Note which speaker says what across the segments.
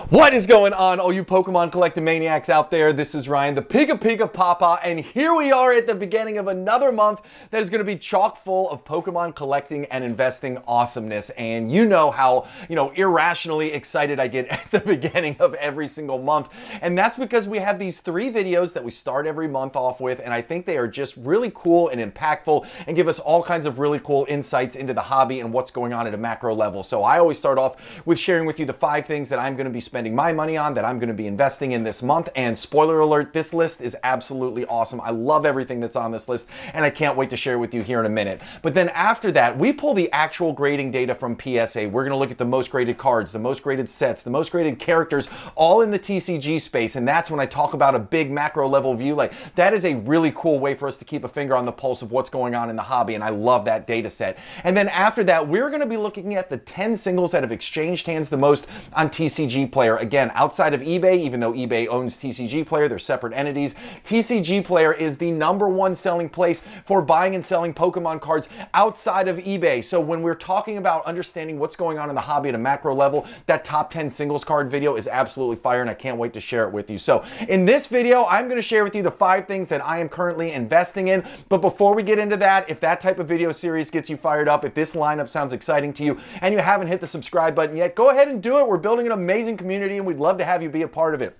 Speaker 1: What is going on, all you Pokemon collecting maniacs out there? This is Ryan, the Pika Pika Papa, and here we are at the beginning of another month that is going to be chock full of Pokemon collecting and investing awesomeness. And you know how, irrationally excited I get at the beginning of every single month. And that's because we have these 3 videos that we start every month off with, and I think they are just really cool and impactful and give us all kinds of really cool insights into the hobby and what's going on at a macro level. So I always start off with sharing with you the 5 things that I'm going to be spending my money on, that I'm going to be investing in this month. And spoiler alert, this list is absolutely awesome. I love everything that's on this list, and I can't wait to share with you here in a minute. But then after that, we pull the actual grading data from PSA. We're going to look at the most graded cards, the most graded sets, the most graded characters, all in the TCG space. And that's when I talk about a big macro level view. Like, that is a really cool way for us to keep a finger on the pulse of what's going on in the hobby, and I love that data set. And then after that, we're going to be looking at the 10 singles that have exchanged hands the most on TCG Player. Again, outside of eBay, even though eBay owns TCG Player, they're separate entities, TCG Player is the #1 selling place for buying and selling Pokemon cards outside of eBay. So when we're talking about understanding what's going on in the hobby at a macro level, that top 10 singles card video is absolutely fire, and I can't wait to share it with you. So in this video, I'm going to share with you the 5 things that I am currently investing in. But before we get into that, if that type of video series gets you fired up, if this lineup sounds exciting to you and you haven't hit the subscribe button yet, go ahead and do it. We're building an amazing community, and we'd love to have you be a part of it.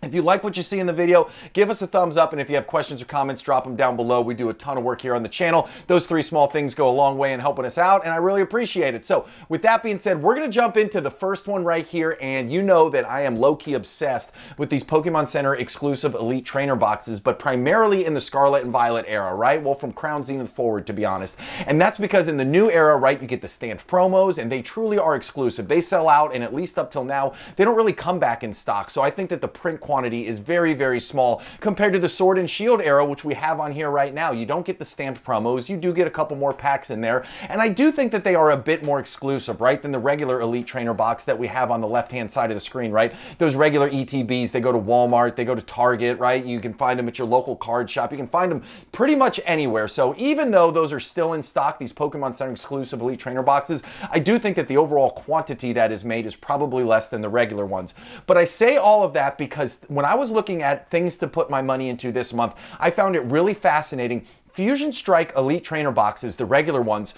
Speaker 1: If you like what you see in the video, give us a thumbs up, and if you have questions or comments, drop them down below. We do a ton of work here on the channel. Those 3 small things go a long way in helping us out, and I really appreciate it. So with that being said, we're going to jump into the first one right here, and you know that I am low-key obsessed with these Pokemon Center exclusive Elite Trainer boxes, but primarily in the Scarlet and Violet era, right? Well, from Crown Zenith forward, to be honest. And that's because in the new era, right, you get the stamped promos, and they truly are exclusive. They sell out, and at least up till now, they don't really come back in stock. So I think that the print quantity is very, very small compared to the Sword and Shield era, which we have on here right now. You don't get the stamped promos. You do get a couple more packs in there. And I do think that they are a bit more exclusive, right, than the regular Elite Trainer box that we have on the left-hand side of the screen, right? Those regular ETBs, they go to Walmart, they go to Target, right? You can find them at your local card shop. You can find them pretty much anywhere. So even though those are still in stock, these Pokemon Center exclusive Elite Trainer boxes, I do think that the overall quantity that is made is probably less than the regular ones. But I say all of that because when I was looking at things to put my money into this month, I found it really fascinating. Fusion Strike Elite Trainer boxes, the regular ones,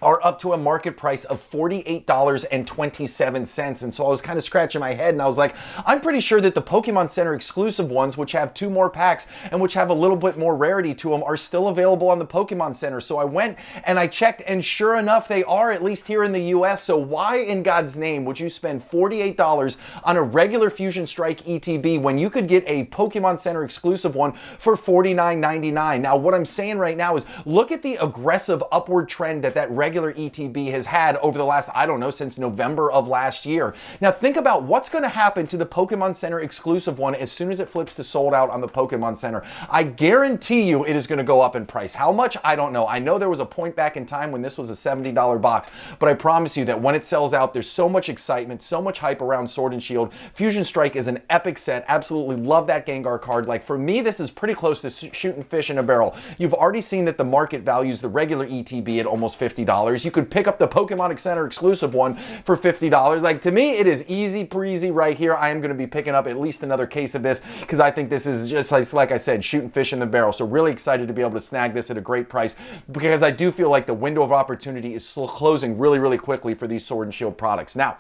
Speaker 1: are up to a market price of $48.27. And so I was kind of scratching my head, and I was like, I'm pretty sure that the Pokemon Center exclusive ones, which have 2 more packs and which have a little bit more rarity to them, are still available on the Pokemon Center. So I went and I checked, and sure enough, they are, at least here in the US. So why in God's name would you spend $48 on a regular Fusion Strike ETB when you could get a Pokemon Center exclusive one for $49.99? Now, what I'm saying right now is look at the aggressive upward trend that regular ETB has had over the last, I don't know, since November of last year. Now think about what's going to happen to the Pokemon Center exclusive one as soon as it flips to sold out on the Pokemon Center. I guarantee you it is going to go up in price. How much? I don't know. I know there was a point back in time when this was a $70 box, but I promise you that when it sells out, there's so much excitement, so much hype around Sword and Shield. Fusion Strike is an epic set. Absolutely love that Gengar card. Like, for me, this is pretty close to shooting fish in a barrel. You've already seen that the market values the regular ETB at almost $50. You could pick up the Pokemon Center exclusive one for $50. Like, to me, it is easy breezy right here. I am going to be picking up at least another case of this because I think this is just like I said, shooting fish in the barrel. So really excited to be able to snag this at a great price because I do feel like the window of opportunity is closing really, really quickly for these Sword and Shield products. Now,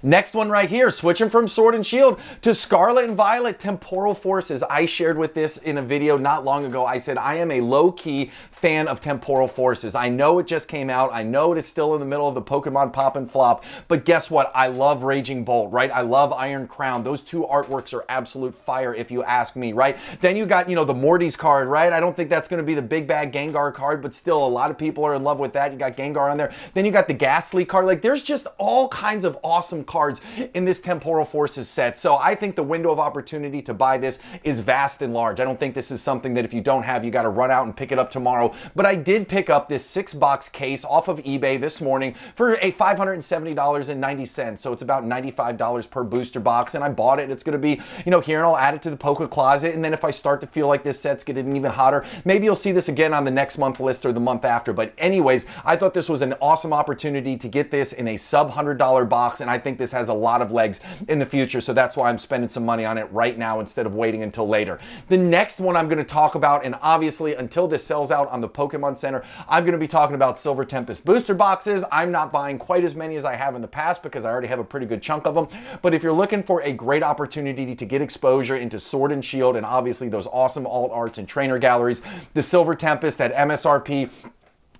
Speaker 1: next one right here, switching from Sword and Shield to Scarlet and Violet Temporal Forces. I shared with this in a video not long ago. I said I am a low-key fan of Temporal Forces. I know it just came out. I know it is still in the middle of the Pokemon Pop and Flop, but guess what? I love Raging Bolt, right? I love Iron Crown. Those 2 artworks are absolute fire if you ask me, right? Then you got, the Morty's card, right? I don't think that's going to be the big bad Gengar card, but still a lot of people are in love with that. You got Gengar on there. Then you got the Ghastly card. Like, there's just all kinds of awesome cards in this Temporal Forces set. So I think the window of opportunity to buy this is vast and large. I don't think this is something that if you don't have, you got to run out and pick it up tomorrow video, but I did pick up this 6-box case off of eBay this morning for a $570.90. So it's about $95 per booster box, and I bought it. It's going to be, you know, here, and I'll add it to the Poke closet, and then if I start to feel like this set's getting even hotter, maybe you'll see this again on the next month list or the month after. But anyways, I thought this was an awesome opportunity to get this in a sub $100 box, and I think this has a lot of legs in the future, so that's why I'm spending some money on it right now instead of waiting until later. The next one I'm going to talk about, and obviously until this sells out on the Pokemon Center, I'm going to be talking about Silver Tempest booster boxes. I'm not buying quite as many as I have in the past because I already have a pretty good chunk of them, but if you're looking for a great opportunity to get exposure into Sword and Shield and obviously those awesome alt arts and trainer galleries, the Silver Tempest at MSRP,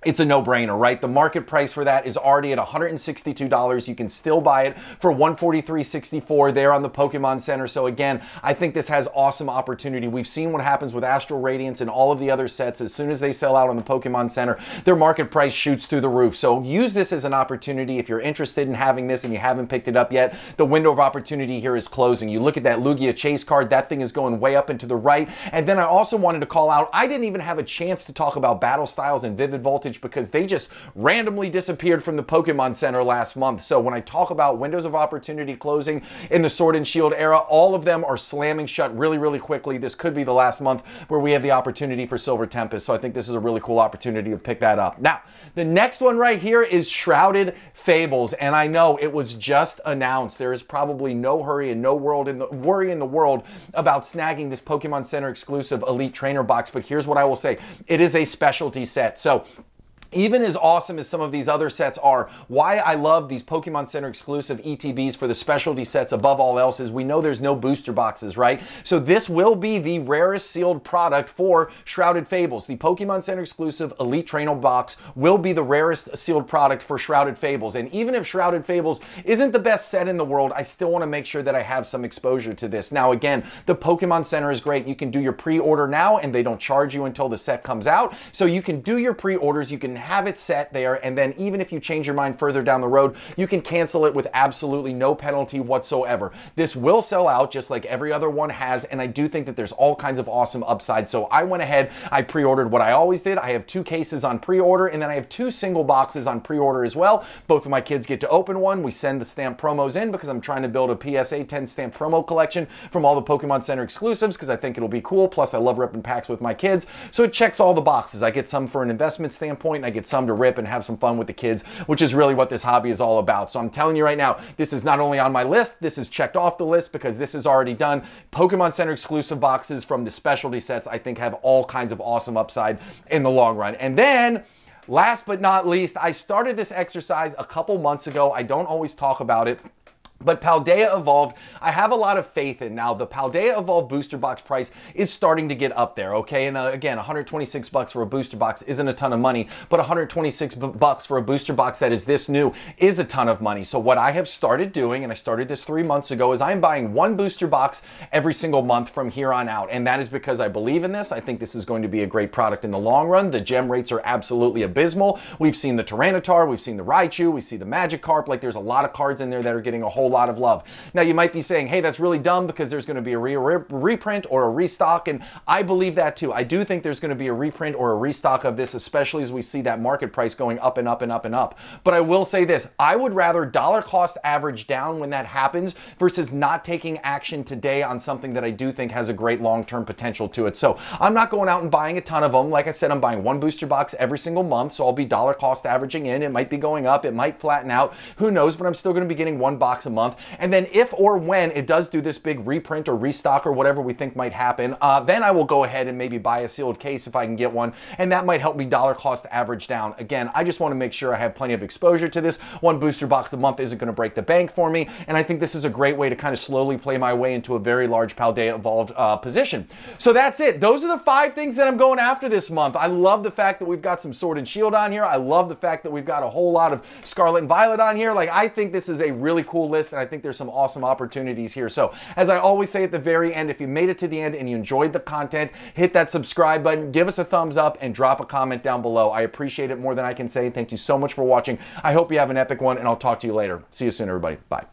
Speaker 1: it's a no-brainer, right? The market price for that is already at $162. You can still buy it for $143.64 there on the Pokemon Center. So again, I think this has awesome opportunity. We've seen what happens with Astral Radiance and all of the other sets. As soon as they sell out on the Pokemon Center, their market price shoots through the roof. So use this as an opportunity. If you're interested in having this and you haven't picked it up yet, the window of opportunity here is closing. You look at that Lugia Chase card, that thing is going way up and to the right. And then I also wanted to call out, I didn't even have a chance to talk about Battle Styles and Vivid Voltage because they just randomly disappeared from the Pokemon Center last month. So when I talk about windows of opportunity closing in the Sword and Shield era, all of them are slamming shut really, really quickly. This could be the last month where we have the opportunity for Silver Tempest. So I think this is a really cool opportunity to pick that up. Now, the next one right here is Shrouded Fables. And I know it was just announced. There is probably no hurry and no worry in the world about snagging this Pokemon Center exclusive Elite Trainer box. But here's what I will say. It is a specialty set. So even as awesome as some of these other sets are, why I love these Pokemon Center exclusive ETBs for the specialty sets above all else is we know there's no booster boxes, right? So this will be the rarest sealed product for Shrouded Fables. The Pokemon Center exclusive Elite Trainer box will be the rarest sealed product for Shrouded Fables. And even if Shrouded Fables isn't the best set in the world, I still want to make sure that I have some exposure to this. Now again, the Pokemon Center is great. You can do your pre-order now and they don't charge you until the set comes out. So you can do your pre-orders, you can have it set there, and then even if you change your mind further down the road, you can cancel it with absolutely no penalty whatsoever. This will sell out just like every other one has, and I do think that there's all kinds of awesome upside. So I went ahead, I pre-ordered what I always did. I have 2 cases on pre-order, and then I have 2 single boxes on pre-order as well. Both of my kids get to open one. We send the stamp promos in because I'm trying to build a PSA 10 stamp promo collection from all the Pokemon Center exclusives because I think it'll be cool. Plus I love ripping packs with my kids. So it checks all the boxes. I get some for an investment standpoint, and I get some to rip and have some fun with the kids, which is really what this hobby is all about. So I'm telling you right now, this is not only on my list, this is checked off the list because this is already done. Pokemon Center exclusive boxes from the specialty sets, I think, have all kinds of awesome upside in the long run. And then last but not least, I started this exercise a couple months ago. I don't always talk about it, but Paldea Evolved, I have a lot of faith in. Now, the Paldea Evolved booster box price is starting to get up there, okay? And again, 126 bucks for a booster box isn't a ton of money, but 126 bucks for a booster box that is this new is a ton of money. So what I have started doing, and I started this 3 months ago, is I'm buying 1 booster box every single month from here on out. And that is because I believe in this. I think this is going to be a great product in the long run. The gem rates are absolutely abysmal. We've seen the Tyranitar, we've seen the Raichu, we see the Magikarp. Like, there's a lot of cards in there that are getting a whole lot of love. Now you might be saying, hey, that's really dumb because there's going to be a reprint or a restock, and I believe that too. I do think there's going to be a reprint or a restock of this, especially as we see that market price going up and up and up and up. But I will say this, I would rather dollar cost average down when that happens versus not taking action today on something that I do think has a great long-term potential to it. So I'm not going out and buying a ton of them. Like I said, I'm buying 1 booster box every single month, so I'll be dollar cost averaging in. It might be going up, it might flatten out, who knows, but I'm still going to be getting 1 box a month. And then if or when it does do this big reprint or restock or whatever we think might happen, then I will go ahead and maybe buy a sealed case if I can get one, and that might help me dollar cost average down. Again, I just want to make sure I have plenty of exposure to this. 1 booster box a month isn't going to break the bank for me, and I think this is a great way to kind of slowly play my way into a very large Paldea Evolved position. So that's it. Those are the 5 things that I'm going after this month. I love the fact that we've got some Sword and Shield on here. I love the fact that we've got a whole lot of Scarlet and Violet on here. Like, I think this is a really cool list, and I think there's some awesome opportunities here. So as I always say at the very end, if you made it to the end and you enjoyed the content, hit that subscribe button, give us a thumbs up, and drop a comment down below. I appreciate it more than I can say. Thank you so much for watching. I hope you have an epic one, and I'll talk to you later. See you soon, everybody. Bye.